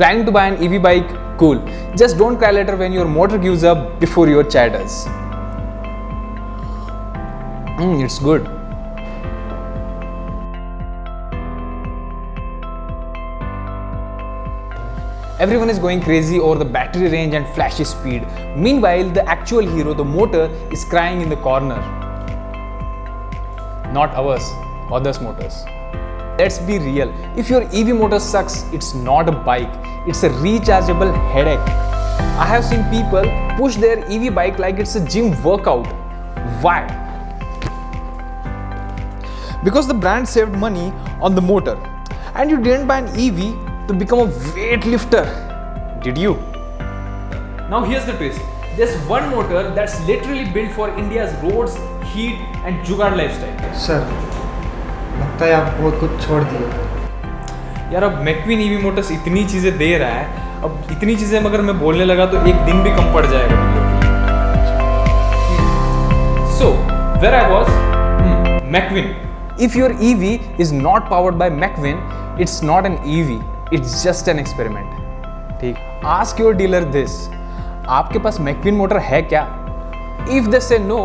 Planning to buy an EV bike? Cool. Just don't cry later when your motor gives up before your chair does. It's good. Everyone is going crazy over the battery range and flashy speed. Meanwhile, the actual hero, the motor, is crying in the corner. Not ours, others' motors. Let's be real. If your EV motor sucks, it's not a bike. It's a rechargeable headache. I have seen people push their EV bike like it's a gym workout. Why? Because the brand saved money on the motor. And you didn't buy an EV to become a weightlifter, did you? Now here's the twist. There's one motor that's literally built for India's roads, heat and jugaad lifestyle. Sir, लगता है आप बहुत कुछ छोड़ दिए। यार अब मैक्विन EV Motors इतनी चीज़ें दे रहा है, अब इतनी चीज़ें अगर मैं बोलने लगा तो एक दिन भी कम पड़ जाएगा video. So, where I was? Mecwin. If your EV is not powered by Mecwin, it's not an EV. It's just an experiment. ठीक? Ask your dealer this. आपके पास Mecwin मोटर है क्या? If they say no,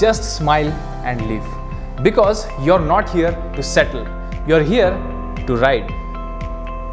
just smile and leave. Because you're not here to settle. You're here to ride.